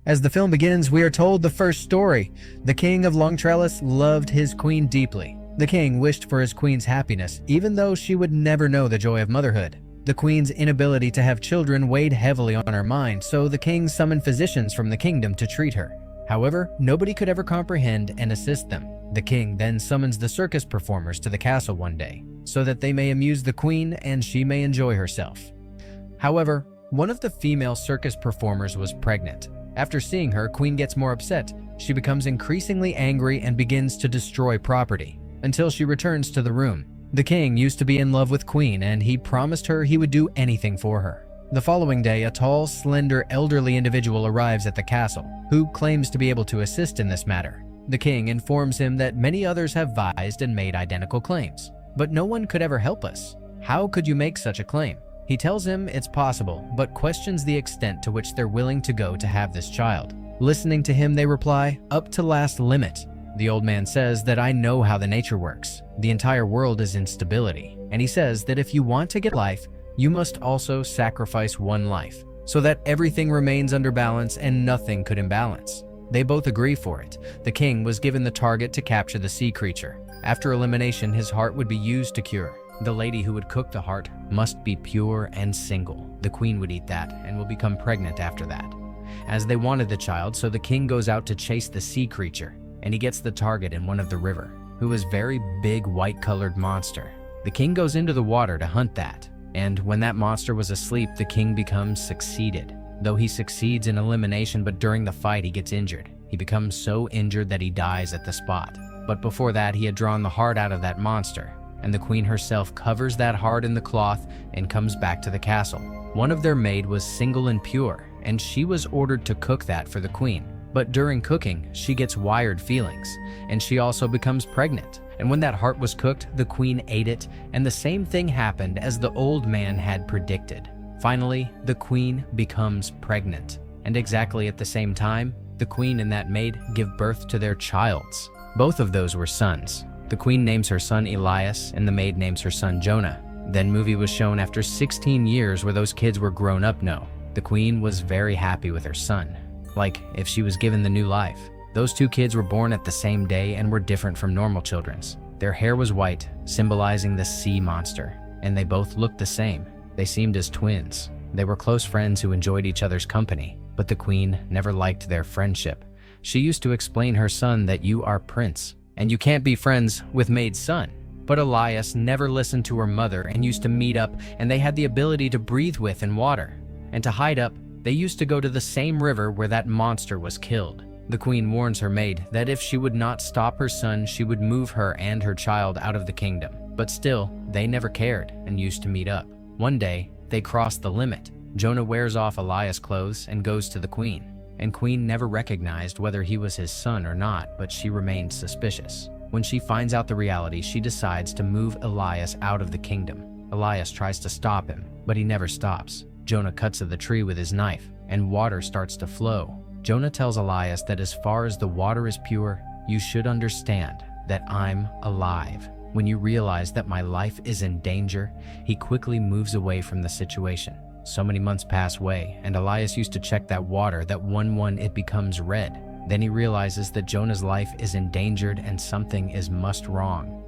As the film begins, we are told the first story. The king of Long Trellis loved his queen deeply. The king wished for his queen's happiness, even though she would never know the joy of motherhood. The queen's inability to have children weighed heavily on her mind, so the king summoned physicians from the kingdom to treat her. However, nobody could ever comprehend and assist them. The king then summons the circus performers to the castle one day, so that they may amuse the queen and she may enjoy herself. However, one of the female circus performers was pregnant. After seeing her, Queen gets more upset. She becomes increasingly angry and begins to destroy property, until she returns to the room. The king used to be in love with Queen and he promised her he would do anything for her. The following day, a tall, slender, elderly individual arrives at the castle, who claims to be able to assist in this matter. The king informs him that many others have vised and made identical claims, but no one could ever help us. How could you make such a claim? He tells him it's possible, but questions the extent to which they're willing to go to have this child. Listening to him, they reply, "Up to last limit." The old man says that I know how the nature works. The entire world is instability. And he says that if you want to get life, you must also sacrifice one life, so that everything remains under balance and nothing could imbalance. They both agree for it. The king was given the target to capture the sea creature. After elimination, his heart would be used to cure. The lady who would cook the heart must be pure and single. The queen would eat that and will become pregnant after that. As they wanted the child, so the king goes out to chase the sea creature, and he gets the target in one of the river, who is very big white-colored monster. The king goes into the water to hunt that, and when that monster was asleep, the king becomes succeeded. Though he succeeds in elimination, but during the fight he gets injured. He becomes so injured that he dies at the spot. But before that, he had drawn the heart out of that monster, and the queen herself covers that heart in the cloth and comes back to the castle. One of their maid was single and pure, and she was ordered to cook that for the queen. But during cooking, she gets wired feelings, and she also becomes pregnant. And when that heart was cooked, the queen ate it, and the same thing happened as the old man had predicted. Finally, the queen becomes pregnant, and exactly at the same time, the queen and that maid give birth to their childs. Both of those were sons. The queen names her son Elias, and the maid names her son Jonah. Then movie was shown after 16 years where those kids were grown up now. The queen was very happy with her son, like if she was given the new life. Those two kids were born at the same day and were different from normal children's. Their hair was white, symbolizing the sea monster, and they both looked the same. They seemed as twins. They were close friends who enjoyed each other's company, but the queen never liked their friendship. She used to explain her son that you are prince, and you can't be friends with maid's son. But Elias never listened to her mother and used to meet up, and they had the ability to breathe with in water. And to hide up, they used to go to the same river where that monster was killed. The queen warns her maid that if she would not stop her son, she would move her and her child out of the kingdom. But still, they never cared and used to meet up. One day, they crossed the limit. Jonah wears off Elias' clothes and goes to the queen. And Queen never recognized whether he was his son or not, but she remained suspicious. When she finds out the reality, she decides to move Elias out of the kingdom. Elias tries to stop him, but he never stops. Jonah cuts at the tree with his knife, and water starts to flow. Jonah tells Elias that as far as the water is pure, you should understand that I'm alive. When you realize that my life is in danger, he quickly moves away from the situation. So many months pass away, and Elias used to check that water that when it becomes red. Then he realizes that Jonah's life is endangered and something is must wrong.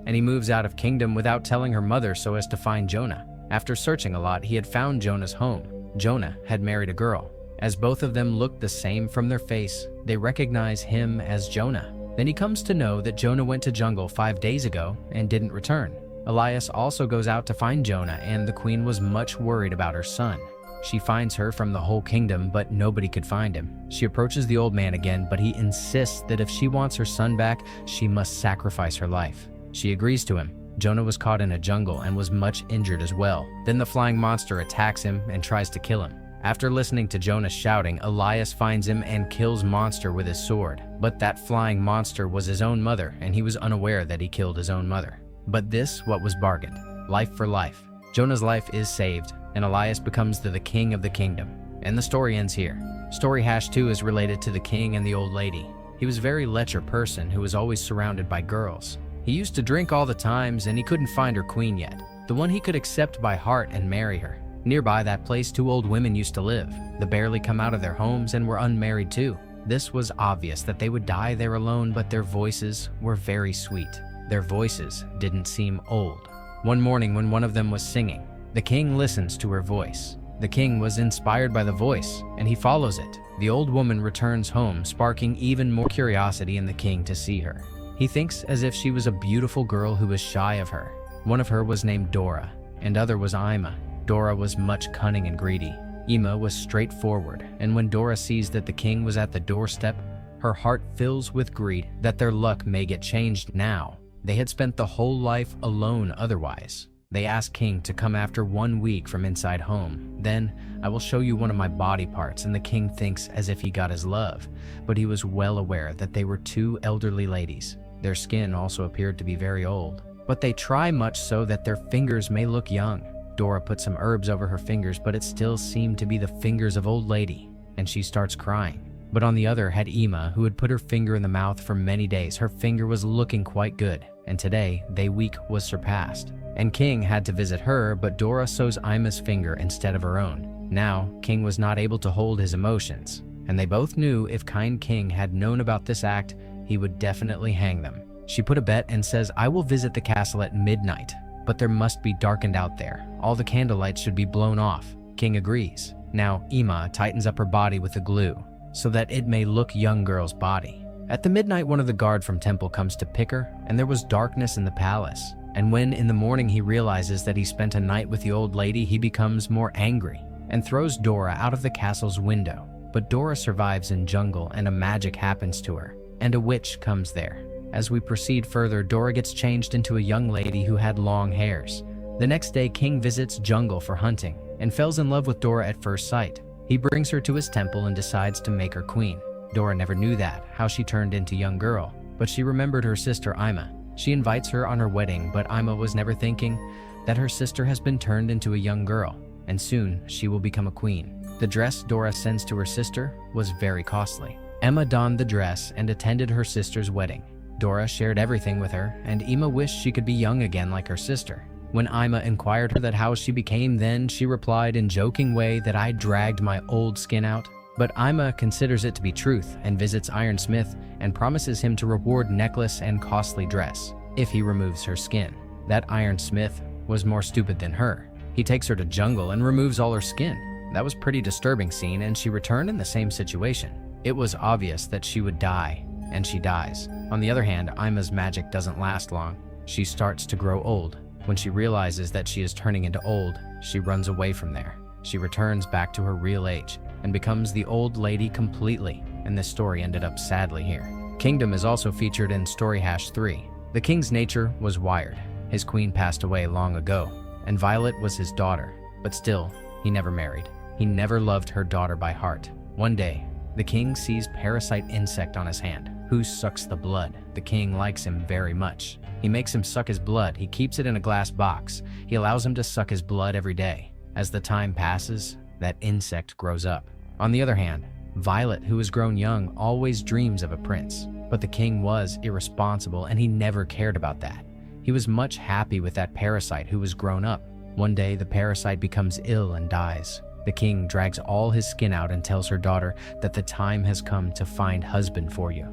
And he moves out of kingdom without telling her mother so as to find Jonah. After searching a lot, he had found Jonah's home. Jonah had married a girl. As both of them looked the same from their face, they recognize him as Jonah. Then he comes to know that Jonah went to jungle 5 days ago and didn't return. Elias also goes out to find Jonah, and the queen was much worried about her son. She finds her from the whole kingdom, but nobody could find him. She approaches the old man again, but he insists that if she wants her son back, she must sacrifice her life. She agrees to him. Jonah was caught in a jungle and was much injured as well. Then the flying monster attacks him and tries to kill him. After listening to Jonah shouting, Elias finds him and kills Monster with his sword. But that flying monster was his own mother, and he was unaware that he killed his own mother. But this what was bargained. Life for life. Jonah's life is saved, and Elias becomes the king of the kingdom. And the story ends here. Story #2 is related to the king and the old lady. He was a very lecher person who was always surrounded by girls. He used to drink all the times, and he couldn't find her queen yet, the one he could accept by heart and marry her. Nearby that place, 2 old women used to live. They barely come out of their homes and were unmarried too. This was obvious that they would die there alone, but their voices were very sweet. Their voices didn't seem old. One morning when one of them was singing, the king listens to her voice. The king was inspired by the voice, and he follows it. The old woman returns home, sparking even more curiosity in the king to see her. He thinks as if she was a beautiful girl who was shy of her. One of her was named Dora, and other was Ima. Dora was much cunning and greedy. Ima was straightforward, and when Dora sees that the king was at the doorstep, her heart fills with greed that their luck may get changed now. They had spent the whole life alone otherwise. They ask King to come after 1 week from inside home. Then, I will show you one of my body parts, and the king thinks as if he got his love, but he was well aware that they were 2 elderly ladies. Their skin also appeared to be very old, but they try much so that their fingers may look young. Dora put some herbs over her fingers, but it still seemed to be the fingers of old lady, and she starts crying. But on the other had Ima, who had put her finger in the mouth for many days. Her finger was looking quite good, and today, they week was surpassed. And King had to visit her, but Dora sews Ima's finger instead of her own. Now, King was not able to hold his emotions, and they both knew if kind King had known about this act, he would definitely hang them. She put a bet and says, I will visit the castle at midnight, but there must be darkened out there. All the candlelights should be blown off. King agrees. Now, Ima tightens up her body with the glue, so that it may look young girl's body. At the midnight, one of the guard from temple comes to pick her, and there was darkness in the palace. And when in the morning he realizes that he spent a night with the old lady, he becomes more angry and throws Dora out of the castle's window. But Dora survives in jungle, and a magic happens to her, and a witch comes there. As we proceed further, Dora gets changed into a young lady who had long hairs. The next day, King visits jungle for hunting and falls in love with Dora at first sight. He brings her to his temple and decides to make her queen. Dora never knew how she turned into young girl, but she remembered her sister Ima. She invites her on her wedding, but Ima was never thinking that her sister has been turned into a young girl, and soon she will become a queen. The dress Dora sends to her sister was very costly. Emma donned the dress and attended her sister's wedding. Dora shared everything with her, and Ima wished she could be young again like her sister. When Ima inquired her that how she became, then she replied in joking way that I dragged my old skin out. But Ima considers it to be truth and visits Ironsmith and promises him to reward necklace and costly dress if he removes her skin. That Ironsmith was more stupid than her. He takes her to jungle and removes all her skin. That was pretty disturbing scene, and she returned in the same situation. It was obvious that she would die, and she dies. On the other hand, Ima's magic doesn't last long. She starts to grow old. When she realizes that she is turning into old, she runs away from there. She returns back to her real age and becomes the old lady completely, and this story ended up sadly here. Kingdom is also featured in Story Hash 3. The king's nature was wired. His queen passed away long ago, and Violet was his daughter, but still, he never married. He never loved her daughter by heart. One day, the king sees parasite insect on his hand, who sucks the blood. The king likes him very much. He makes him suck his blood. He keeps it in a glass box. He allows him to suck his blood every day. As the time passes, that insect grows up. On the other hand, Violet, who has grown young, always dreams of a prince. But the king was irresponsible, and he never cared about that. He was much happy with that parasite who was grown up. One day, the parasite becomes ill and dies. The king drags all his skin out and tells her daughter that the time has come to find husband for you.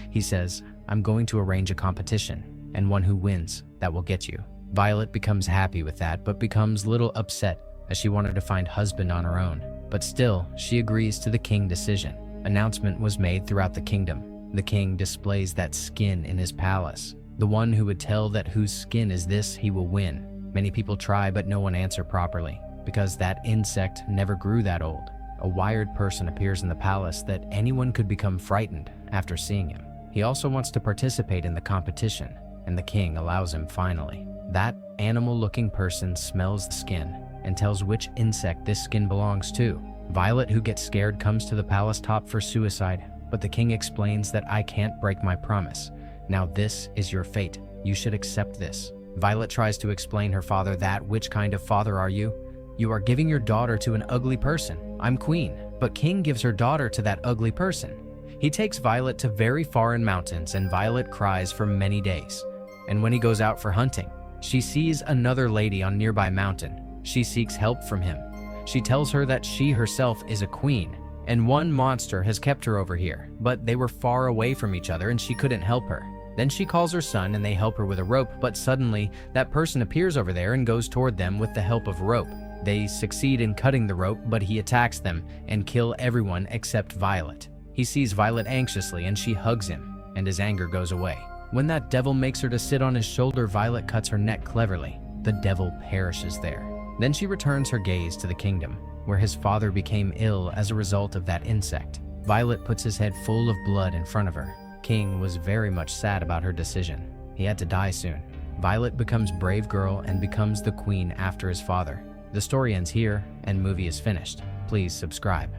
He says, I'm going to arrange a competition, and one who wins, that will get you. Violet becomes happy with that, but becomes a little upset as she wanted to find husband on her own. But still, she agrees to the king's decision. Announcement was made throughout the kingdom. The king displays that skin in his palace. The one who would tell that whose skin is this, he will win. Many people try, but no one answer properly, because that insect never grew that old. A wired person appears in the palace that anyone could become frightened after seeing him. He also wants to participate in the competition, and the king allows him finally. That animal-looking person smells the skin and tells which insect this skin belongs to. Violet, who gets scared, comes to the palace top for suicide, but the king explains that I can't break my promise. Now this is your fate. You should accept this. Violet tries to explain her father that, which kind of father are you? You are giving your daughter to an ugly person. I'm queen. But king gives her daughter to that ugly person. He takes Violet to very foreign mountains, and Violet cries for many days. And when he goes out for hunting, she sees another lady on nearby mountain. She seeks help from him. She tells her that she herself is a queen, and one monster has kept her over here, but they were far away from each other and she couldn't help her. Then she calls her son and they help her with a rope, but suddenly that person appears over there and goes toward them with the help of rope. They succeed in cutting the rope, but he attacks them and kill everyone except Violet. He sees Violet anxiously and she hugs him, and his anger goes away. When that devil makes her to sit on his shoulder, Violet cuts her neck cleverly. The devil perishes there. Then she returns her gaze to the kingdom, where his father became ill as a result of that insect. Violet puts his head full of blood in front of her. King was very much sad about her decision. He had to die soon. Violet becomes brave girl and becomes the queen after his father. The story ends here and movie is finished. Please subscribe.